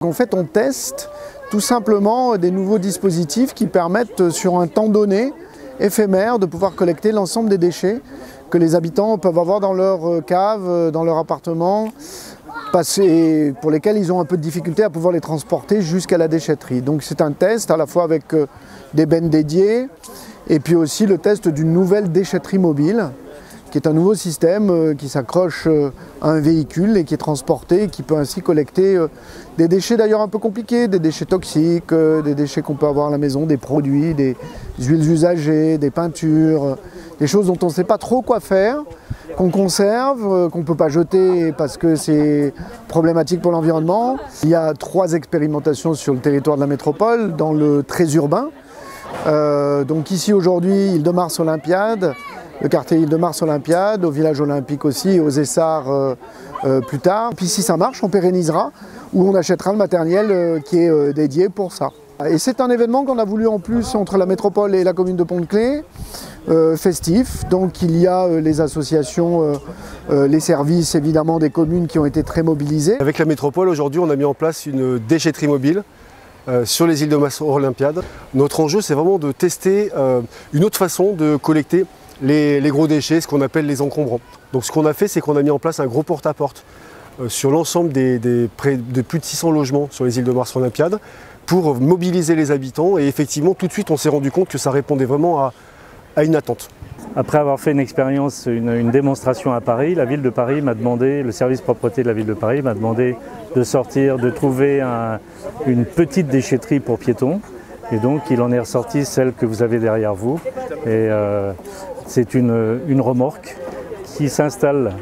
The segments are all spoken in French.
qu'en fait on teste tout simplement des nouveaux dispositifs qui permettent sur un temps donné, éphémère, de pouvoir collecter l'ensemble des déchets que les habitants peuvent avoir dans leur cave, dans leur appartement, pour lesquels ils ont un peu de difficulté à pouvoir les transporter jusqu'à la déchetterie. Donc c'est un test à la fois avec des bennes dédiées et puis aussi le test d'une nouvelle déchetterie mobile, qui est un nouveau système qui s'accroche à un véhicule et qui est transporté et qui peut ainsi collecter des déchets d'ailleurs un peu compliqués, des déchets toxiques, des déchets qu'on peut avoir à la maison, des produits, des huiles usagées, des peintures, des choses dont on ne sait pas trop quoi faire, qu'on conserve, qu'on ne peut pas jeter parce que c'est problématique pour l'environnement. Il y a 3 expérimentations sur le territoire de la métropole, dans le très urbain. Donc ici aujourd'hui, Île-de-Mars-Olympiade, le quartier Île-de-Mars-Olympiade, au village olympique aussi et aux Essarts plus tard. Puis si ça marche, on pérennisera ou on achètera le matériel qui est dédié pour ça. Et c'est un événement qu'on a voulu en plus entre la métropole et la commune de Pont-de-Claix, festif. Donc il y a les associations, les services évidemment des communes qui ont été très mobilisés. Avec la métropole, aujourd'hui, on a mis en place une déchetterie mobile sur les îles de Mars-Olympiade. Notre enjeu, c'est vraiment de tester une autre façon de collecter les gros déchets, ce qu'on appelle les encombrants. Donc ce qu'on a fait, c'est qu'on a mis en place un gros porte-à-porte sur l'ensemble de plus de 600 logements sur les îles de Mars-Olympiade pour mobiliser les habitants. Et effectivement, tout de suite, on s'est rendu compte que ça répondait vraiment à une attente. Après avoir fait une expérience, une démonstration à Paris, la ville de Paris m'a demandé, le service propreté de la ville de Paris m'a demandé de sortir, de trouver une petite déchetterie pour piétons. Et donc il en est ressorti celle que vous avez derrière vous. Et c'est une remorque qui s'installe,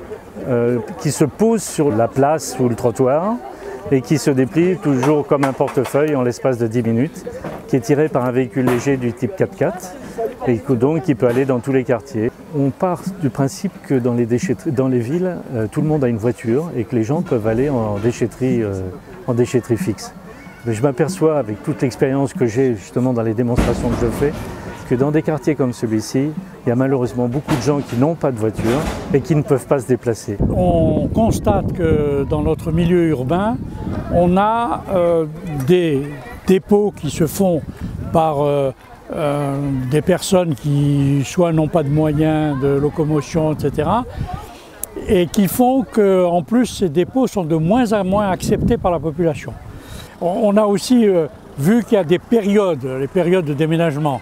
qui se pose sur la place ou le trottoir et qui se déplie toujours comme un portefeuille en l'espace de 10 minutes, qui est tiré par un véhicule léger du type 4x4 et donc qui peut aller dans tous les quartiers. On part du principe que dans les villes, tout le monde a une voiture et que les gens peuvent aller en déchetterie fixe. Mais je m'aperçois avec toute l'expérience que j'ai justement dans les démonstrations que je fais, que dans des quartiers comme celui-ci, il y a malheureusement beaucoup de gens qui n'ont pas de voiture et qui ne peuvent pas se déplacer. On constate que dans notre milieu urbain, on a des dépôts qui se font par des personnes qui soit n'ont pas de moyens de locomotion, etc. et qui font qu'en plus ces dépôts sont de moins en moins acceptés par la population. On a aussi vu qu'il y a des périodes, les périodes de déménagement,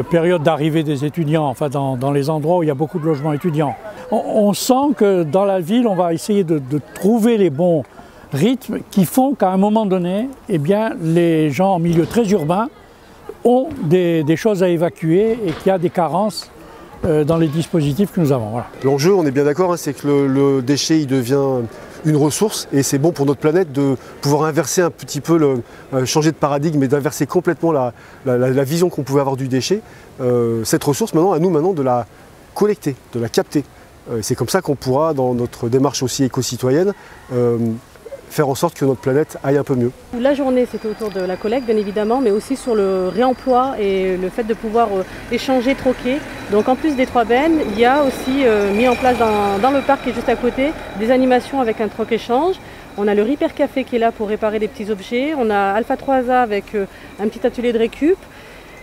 période d'arrivée des étudiants, enfin dans les endroits où il y a beaucoup de logements étudiants. On sent que dans la ville, on va essayer de trouver les bons rythmes qui font qu'à un moment donné, eh bien, les gens en milieu très urbain ont des choses à évacuer et qu'il y a des carences dans les dispositifs que nous avons. Voilà. L'enjeu, on est bien d'accord, hein, c'est que le déchet il devient une ressource et c'est bon pour notre planète de pouvoir inverser un petit peu, changer de paradigme et d'inverser complètement la vision qu'on pouvait avoir du déchet. Cette ressource, maintenant, à nous de la collecter, de la capter. C'est comme ça qu'on pourra, dans notre démarche aussi éco-citoyenne, faire en sorte que notre planète aille un peu mieux. La journée, c'était autour de la collecte, bien évidemment, mais aussi sur le réemploi et le fait de pouvoir échanger, troquer. Donc en plus des 3 bennes, il y a aussi mis en place dans le parc qui est juste à côté des animations avec un troc-échange. On a le Repair Café qui est là pour réparer des petits objets. On a Alpha 3A avec un petit atelier de récup.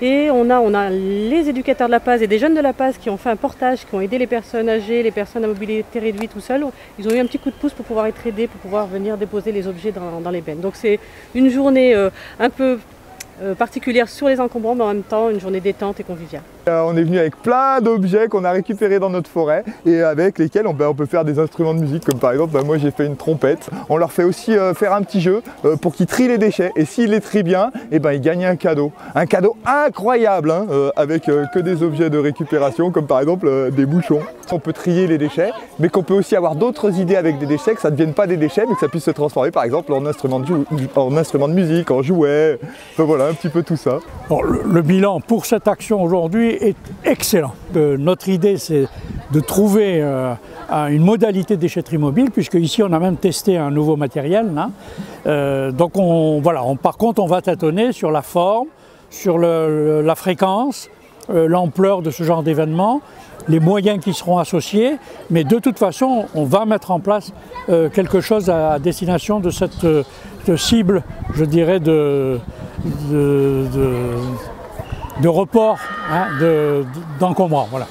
Et on a les éducateurs de la PAS et des jeunes de la PAS qui ont fait un portage, qui ont aidé les personnes âgées, les personnes à mobilité réduite tout seuls. Ils ont eu un petit coup de pouce pour pouvoir être aidés, pour pouvoir venir déposer les objets dans les bennes. Donc c'est une journée un peu particulière sur les encombrants, mais en même temps une journée détente et conviviale. On est venu avec plein d'objets qu'on a récupérés dans notre forêt et avec lesquels on peut faire des instruments de musique, comme par exemple moi j'ai fait une trompette. On leur fait aussi faire un petit jeu pour qu'ils trient les déchets et s'ils les trient bien, ils gagnent un cadeau incroyable hein, avec que des objets de récupération comme par exemple des bouchons. On peut trier les déchets mais qu'on peut aussi avoir d'autres idées avec des déchets, que ça ne devienne pas des déchets mais que ça puisse se transformer par exemple en instrument de musique, en jouet, enfin voilà un petit peu tout ça. Bon, le bilan pour cette action aujourd'hui est excellent. Notre idée, c'est de trouver une modalité de déchetterie mobile, puisque ici on a même testé un nouveau matériel. Hein. Donc par contre, on va tâtonner sur la forme, sur la fréquence, l'ampleur de ce genre d'événement, les moyens qui seront associés, mais de toute façon, on va mettre en place quelque chose à destination de cette cible, je dirais, de report, hein, d'encombrant. Voilà.